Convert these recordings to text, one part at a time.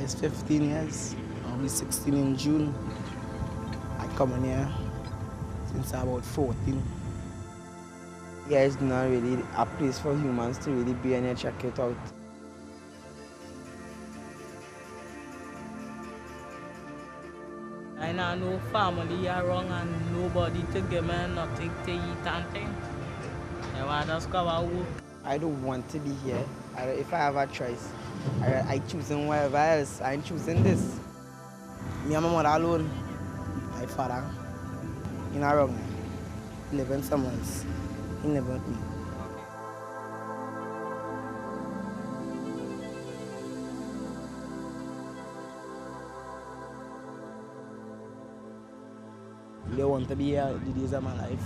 It's 15 years. I'll be 16 in June. I come in here since I'm about 14. Yeah, it's not really a place for humans to really be and check it out. I know no family around and nobody to give me nothing to eat and things. I just come out work. I don't want to be here. If I have a choice, I choosing wherever else. I'm choosing this. Me and my mother alone. My father, in a wrong, living somewhere else. He never with me. They want to be here the days of my life.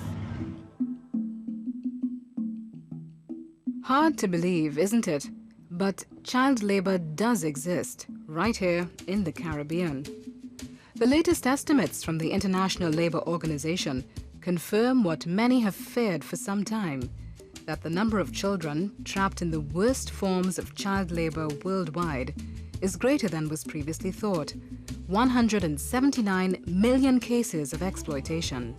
Hard to believe, isn't it? But child labor does exist right here in the Caribbean. The latest estimates from the International Labour Organization confirm what many have feared for some time, that the number of children trapped in the worst forms of child labor worldwide is greater than was previously thought. 179 million cases of exploitation.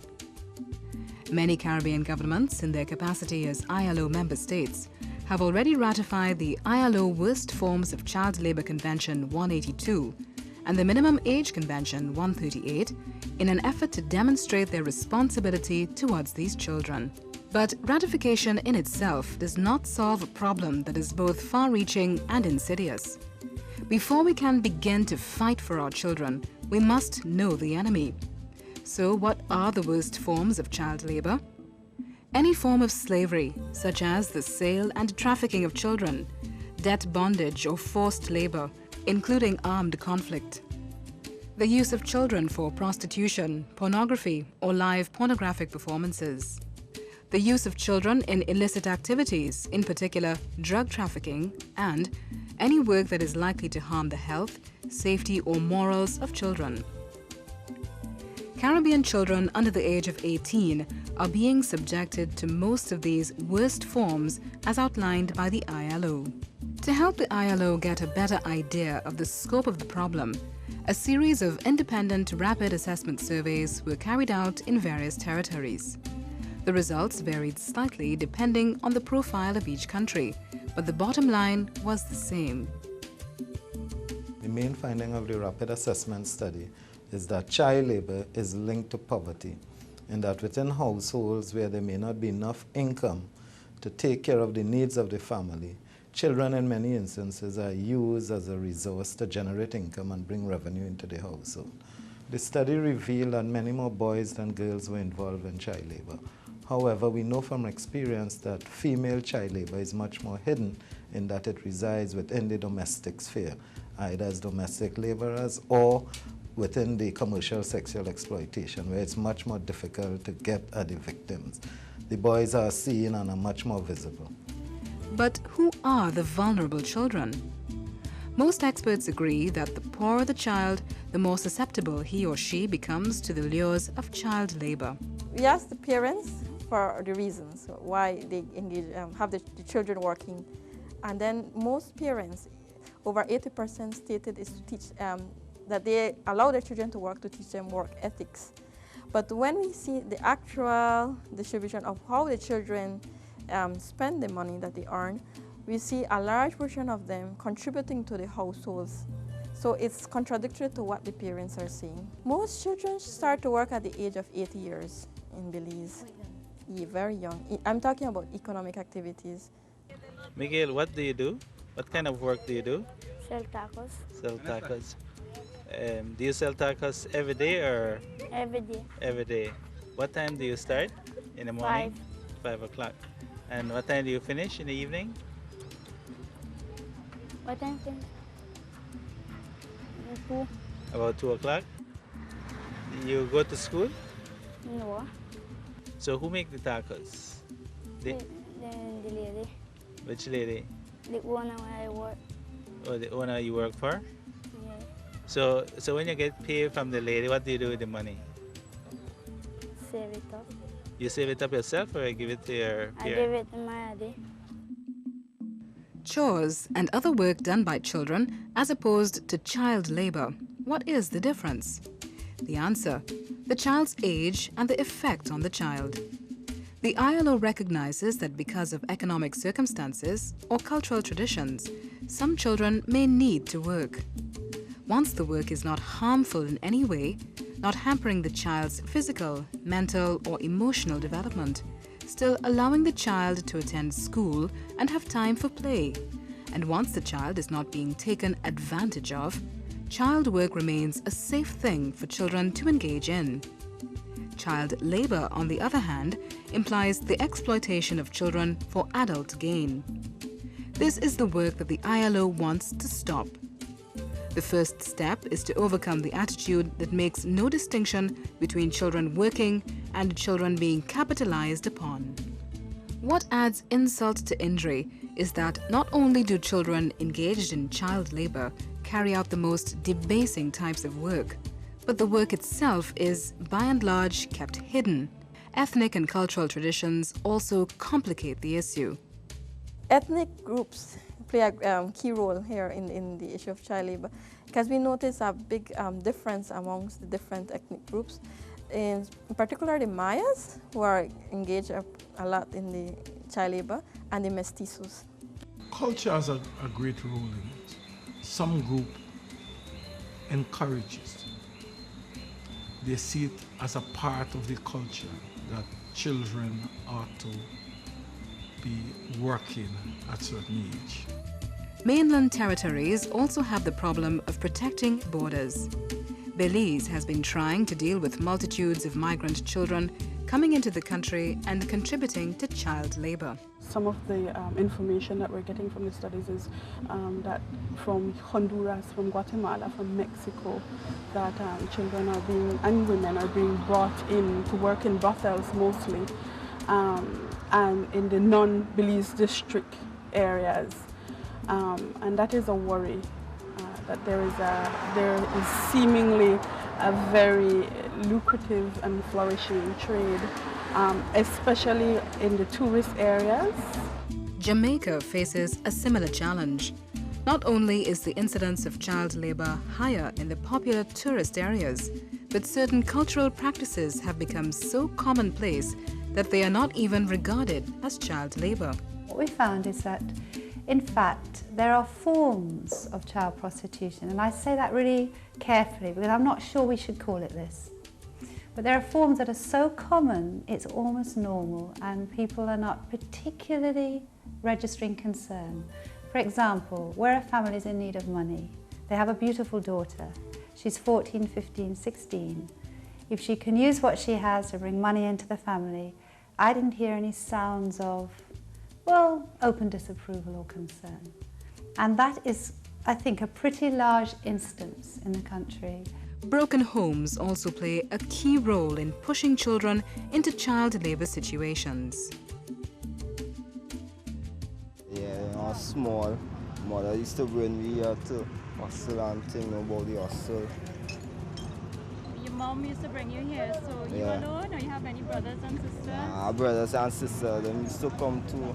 Many Caribbean governments, in their capacity as ILO member states, have already ratified the ILO Worst Forms of Child Labor Convention 182 and the Minimum Age Convention 138 in an effort to demonstrate their responsibility towards these children. But ratification in itself does not solve a problem that is both far-reaching and insidious. Before we can begin to fight for our children, we must know the enemy. So what are the worst forms of child labor? Any form of slavery, such as the sale and trafficking of children, debt bondage or forced labor, including armed conflict. The use of children for prostitution, pornography, or live pornographic performances. The use of children in illicit activities, in particular drug trafficking, and any work that is likely to harm the health, safety, or morals of children. Caribbean children under the age of 18 are being subjected to most of these worst forms as outlined by the ILO. To help the ILO get a better idea of the scope of the problem, a series of independent rapid assessment surveys were carried out in various territories. The results varied slightly depending on the profile of each country, but the bottom line was the same. The main finding of the rapid assessment study is that child labor is linked to poverty, and that within households where there may not be enough income to take care of the needs of the family, children in many instances are used as a resource to generate income and bring revenue into the household. The study revealed that many more boys than girls were involved in child labor. However, we know from experience that female child labor is much more hidden in that it resides within the domestic sphere, either as domestic laborers or within the commercial sexual exploitation, where it's much more difficult to get at the victims. The boys are seen and are much more visible. But who are the vulnerable children? Most experts agree that the poorer the child, the more susceptible he or she becomes to the lures of child labor. We asked the parents for the reasons why they engage, have the children working. And then most parents, over 80% stated is to teach, that they allow their children to work to teach them work ethics. But when we see the actual distribution of how the children spend the money that they earn, we see a large portion of them contributing to the households. So it's contradictory to what the parents are saying. Most children start to work at the age of 8 years in Belize. Yeah, very young. I'm talking about economic activities. Miguel, what do you do? What kind of work do you do? Sell tacos. Sell tacos. Do you sell tacos every day or? Every day. Every day. What time do you start? In the morning? 5 o'clock. And what time do you finish in the evening? What time finish? 2. About 2 o'clock. You go to school? No. So who make the tacos? The lady. Which lady? The owner where I work. Oh, the owner you work for? Yeah. So when you get paid from the lady, what do you do with the money? Save it up. You save it up yourself or you give it to your I give it to my daddy. Chores and other work done by children as opposed to child labor. What is the difference? The answer: the child's age and the effect on the child. The ILO recognizes that because of economic circumstances or cultural traditions, some children may need to work. Once the work is not harmful in any way, not hampering the child's physical, mental, or emotional development, still allowing the child to attend school and have time for play, and once the child is not being taken advantage of, child work remains a safe thing for children to engage in. Child labor, on the other hand, implies the exploitation of children for adult gain. This is the work that the ILO wants to stop. The first step is to overcome the attitude that makes no distinction between children working and children being capitalized upon. What adds insult to injury is that not only do children engaged in child labor carry out the most debasing types of work, but the work itself is, by and large, kept hidden. Ethnic and cultural traditions also complicate the issue. Ethnic groups play a key role here in the issue of child labor, because we notice a big difference amongst the different ethnic groups, in particular the Mayas, who are engaged a lot in the child labor, and the mestizos. Culture has a great role in it. Some group encourages. They see it as a part of the culture that children ought to be working at a certain age. Mainland territories also have the problem of protecting borders. Belize has been trying to deal with multitudes of migrant children coming into the country and contributing to child labor. Some of the information that we're getting from the studies is that from Honduras, from Guatemala, from Mexico, that children are being, and women are being brought in to work in brothels mostly, and in the non-Belize district areas. And that is a worry, that there is seemingly a very lucrative and flourishing trade, especially in the tourist areas. Jamaica faces a similar challenge. Not only is the incidence of child labor higher in the popular tourist areas, but certain cultural practices have become so commonplace that they are not even regarded as child labor. What we found is that, in fact, there are forms of child prostitution, and I say that really carefully because I'm not sure we should call it this. But there are forms that are so common, it's almost normal, and people are not particularly registering concern. For example, where a family is in need of money, they have a beautiful daughter. She's 14, 15, 16. If she can use what she has to bring money into the family, I didn't hear any sounds of, well, open disapproval or concern. And that is, I think, a pretty large instance in the country. Broken homes also play a key role in pushing children into child labor situations. Yeah, small. Mother used to bring me here to hustle and think about the hustle. Your mom used to bring you here, so you alone, or you have any brothers and sisters? Brothers and sisters, they used to come too.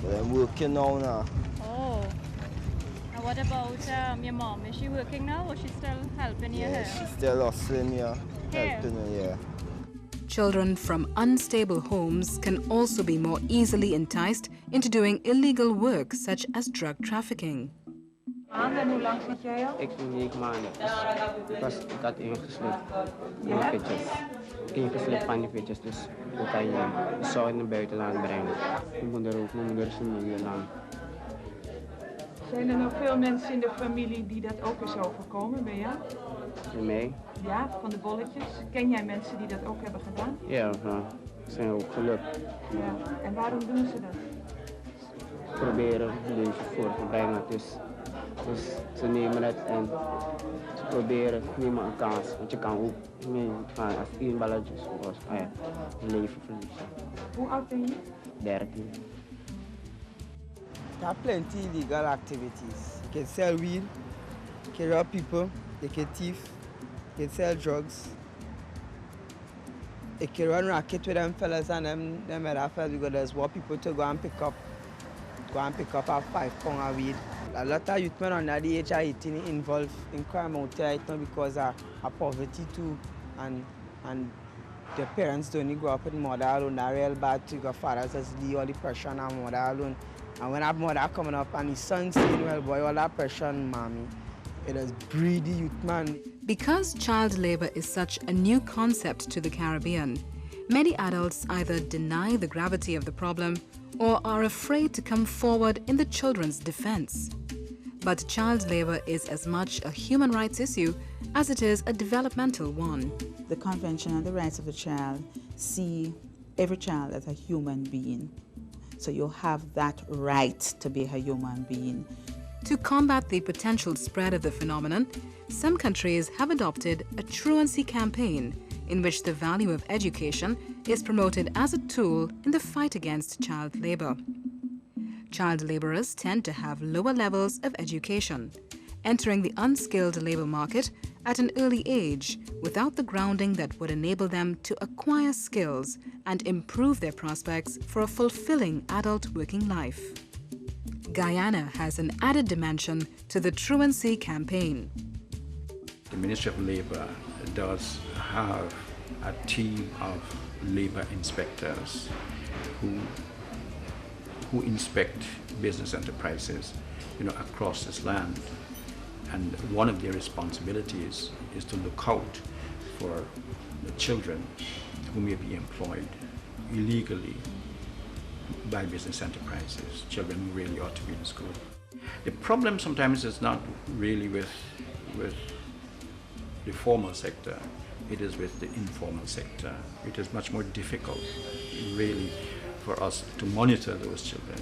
But I'm working now. Oh. And what about your mom? Is she working now, or she's still helping you here? She's still hustling here, helping her here. Children from unstable homes can also be more easily enticed into doing illegal work such as drug trafficking. En hoe lang zit jij al? Ik ben 9 maanden. Ik had ingeslipt van de pitjes. Ik heb ingeslipt van die pitjes, dus ik kan je zo in het buitenland brengen. Mijn moeder is een miljonair. Zijn er nog veel mensen in de familie die dat ook is overkomen bij jou? Bij mij? Ja, van de bolletjes. Ken jij mensen die dat ook hebben gedaan? Ja, ze zijn ook gelukt. Ja. En waarom doen ze dat? Proberen een leven voor te brengen. Dus ze nemen het en ze proberen, nemen een kans. Want je kan ook meegaan als 1 balletje was, je leven verliezen. Hoe oud ben je? 13. There are plenty illegal activities. You can sell weed, you can rob people, you can thief, you can sell drugs. You can run racket with them fellas and them other fellas because there's what people to go and pick up go and pick up a 5 pound of weed. A lot of youth men under the age of 18 involved in crime out there right now because of poverty too, and the parents don't grow up with mother alone. That's real bad too. Your fathers just leave all the pressure on mother alone. And when that mother coming up and his son saying, well boy, all that pressure on mommy, it is breed the youth man. Because child labor is such a new concept to the Caribbean, many adults either deny the gravity of the problem or are afraid to come forward in the children's defense. But child labor is as much a human rights issue as it is a developmental one. The Convention on the Rights of the Child see every child as a human being. So you have that right to be a human being. To combat the potential spread of the phenomenon, some countries have adopted a Truancy Campaign in which the value of education is promoted as a tool in the fight against child labor. Child laborers tend to have lower levels of education, entering the unskilled labor market at an early age without the grounding that would enable them to acquire skills and improve their prospects for a fulfilling adult working life. Guyana has an added dimension to the Truancy Campaign. The Ministry of Labour does have a team of labour inspectors who inspect business enterprises, across this land. And one of their responsibilities is to look out for the children who may be employed illegally by business enterprises, children who really ought to be in school. The problem sometimes is not really with the formal sector, it is with the informal sector. It is much more difficult, really, for us to monitor those children.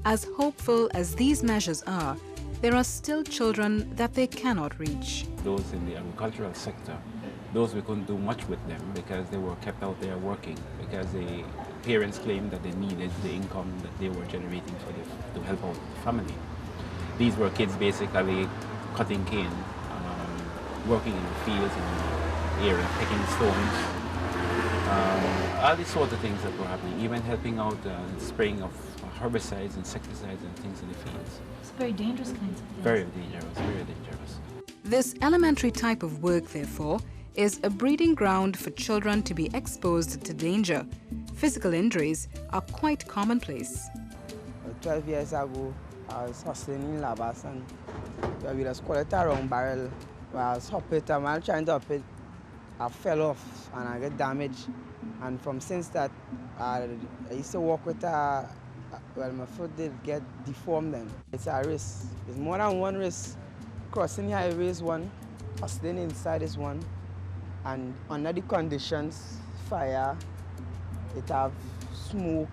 As hopeful as these measures are, there are still children that they cannot reach. Those in the agricultural sector, those we couldn't do much with them because they were kept out there working, because the parents claimed that they needed the income that they were generating to help out the family. These were kids basically cutting cane, working in the fields in the area, picking stones, all these sorts of things that were happening, even helping out spraying of herbicides, insecticides and things in the fields. It's very dangerous kinds of things. Very dangerous, very dangerous. This elementary type of work, therefore, is a breeding ground for children to be exposed to danger. Physical injuries are quite commonplace. 12 years ago, I was hustling in Labas and we just call it a round barrel. I was hopping it, I'm trying to hop it. I fell off and I got damaged. And from since that, I used to walk with my foot did get deformed then. It's a risk. It's more than one risk. Crossing the highway is one, hustling inside is one, and under the conditions, fire, it have smoke,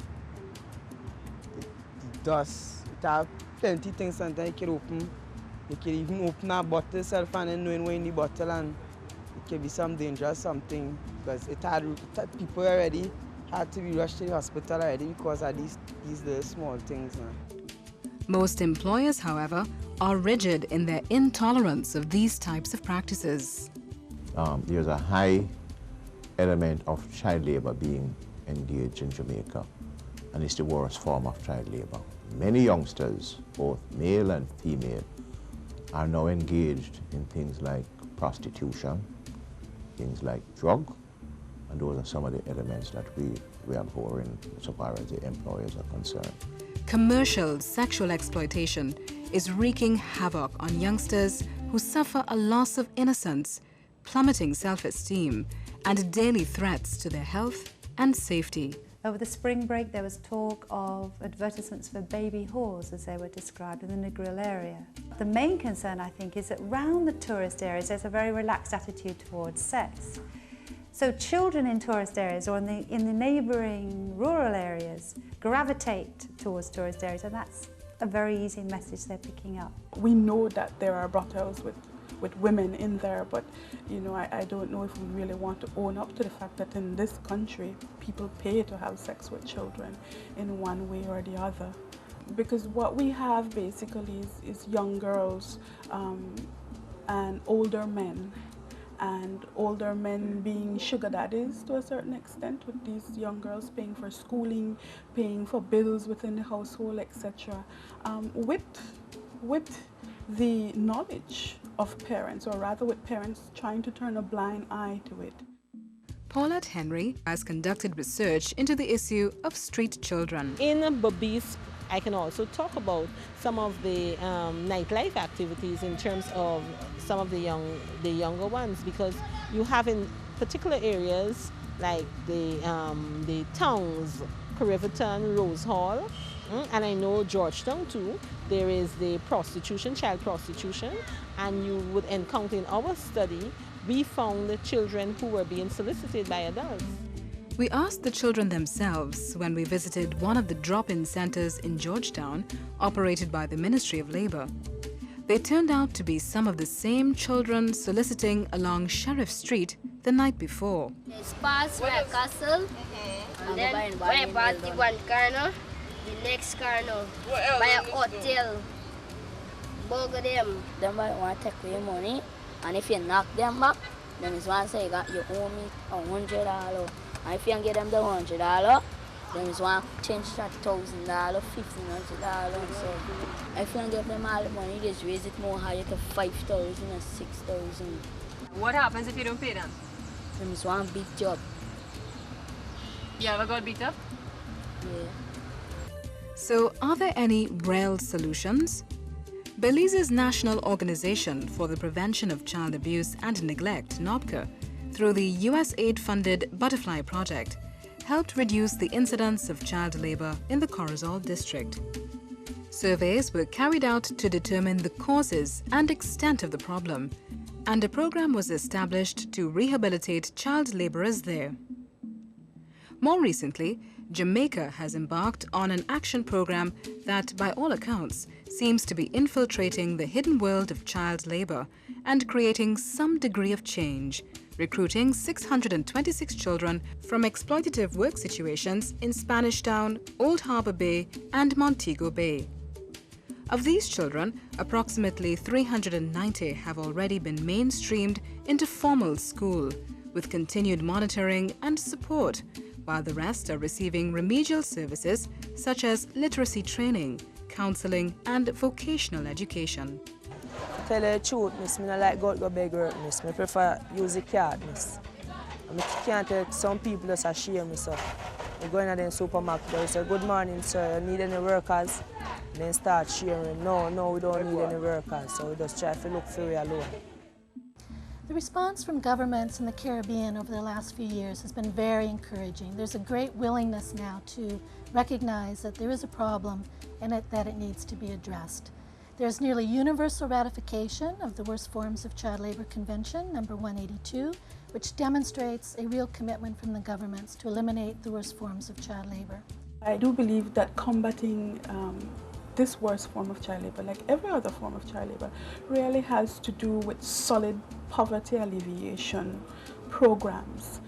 dust, it have plenty of things sometimes you can open. You can even open a bottle itself and then knowing what's in the bottle, and it can be some dangerous something because people already had to be rushed to the hospital already because of these little small things. Most employers, however, are rigid in their intolerance of these types of practices. There's a high element of child labor being engaged in Jamaica, and it's the worst form of child labor. Many youngsters, both male and female, are now engaged in things like prostitution, things like drug, and those are some of the elements that we abhor in so far as the employers are concerned. Commercial sexual exploitation is wreaking havoc on youngsters who suffer a loss of innocence, plummeting self-esteem, and daily threats to their health and safety. Over the spring break, there was talk of advertisements for baby whores, as they were described, in the Negril area. The main concern, I think, is that around the tourist areas, there's a very relaxed attitude towards sex. So children in tourist areas or in the neighbouring rural areas gravitate towards tourist areas, and that's a very easy message they're picking up. We know that there are brothels with women in there, but I don't know if we really want to own up to the fact that in this country people pay to have sex with children in one way or the other. Because what we have basically is young girls and older men and older men being sugar daddies to a certain extent, with these young girls paying for schooling, paying for bills within the household, etc. With the knowledge of parents, or rather with parents trying to turn a blind eye to it. Paulette Henry has conducted research into the issue of street children. In Belize, I can also talk about some of the nightlife activities in terms of some of the younger ones, because you have in particular areas like the towns, Riverton, Rose Hall, and I know Georgetown too, there is the prostitution, child prostitution, and you would encounter in our study, we found the children who were being solicited by adults. We asked the children themselves when we visited one of the drop-in centers in Georgetown, operated by the Ministry of Labor. They turned out to be some of the same children soliciting along Sheriff Street the night before. It's past my castle, and then right past the one corner, the next corner, by a hotel. Both of them. Them might want to take away money, and if you knock them back, then it's one say you owe me $100. And if you can get them the $100, then it's one change that $1,000, $1,500. So if you can get them all the money, just raise it more higher to $5,000 or $6,000. What happens if you don't pay them? Then it's one big job. You ever got beat up? Yeah. So, are there any real solutions? Belize's National Organization for the Prevention of Child Abuse and Neglect, NOPCA, through the USAID-funded Butterfly Project, helped reduce the incidence of child labor in the Corozal district. Surveys were carried out to determine the causes and extent of the problem, and a program was established to rehabilitate child laborers there. More recently, Jamaica has embarked on an action program that, by all accounts, seems to be infiltrating the hidden world of child labor and creating some degree of change, recruiting 626 children from exploitative work situations in Spanish Town, Old Harbour Bay, and Montego Bay. Of these children, approximately 390 have already been mainstreamed into formal school, with continued monitoring and support, while the rest are receiving remedial services such as literacy training, counseling, and vocational education. Tell you the truth, miss, I don't like go beg work, miss. I prefer use the card, miss. I can't tell some people just shame me, so I go in the supermarket, they say, "Good morning, sir, you need any workers?" And then start sharing. No, we don't need any workers, so we just try to look for you alone. The response from governments in the Caribbean over the last few years has been very encouraging. There's a great willingness now to recognize that there is a problem and that it needs to be addressed. There's nearly universal ratification of the Worst Forms of Child Labor Convention, number 182, which demonstrates a real commitment from the governments to eliminate the worst forms of child labor. I do believe that combating this worst form of child labor, like every other form of child labor, really has to do with solid poverty alleviation programs,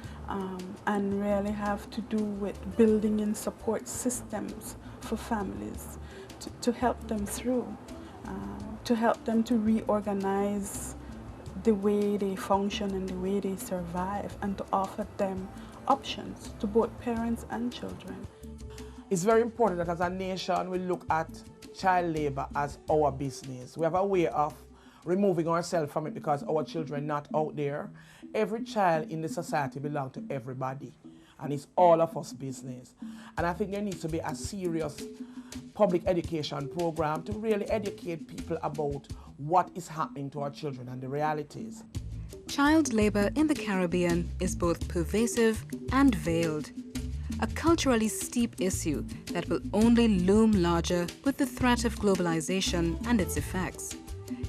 and really have to do with building in support systems for families to help them through, to help them to reorganize the way they function and the way they survive, and to offer them options to both parents and children. It's very important that as a nation we look at child labor as our business. We have a way of removing ourselves from it because our children are not out there. Every child in the society belongs to everybody, and it's all of us business. And I think there needs to be a serious public education program to really educate people about what is happening to our children and the realities. Child labor in the Caribbean is both pervasive and veiled, a culturally steep issue that will only loom larger with the threat of globalization and its effects.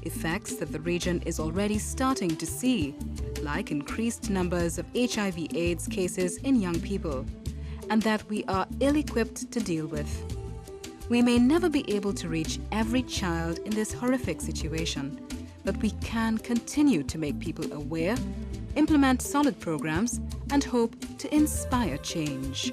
Effects that the region is already starting to see, like increased numbers of HIV/AIDS cases in young people, and that we are ill-equipped to deal with. We may never be able to reach every child in this horrific situation, but we can continue to make people aware, implement solid programs, and hope to inspire change.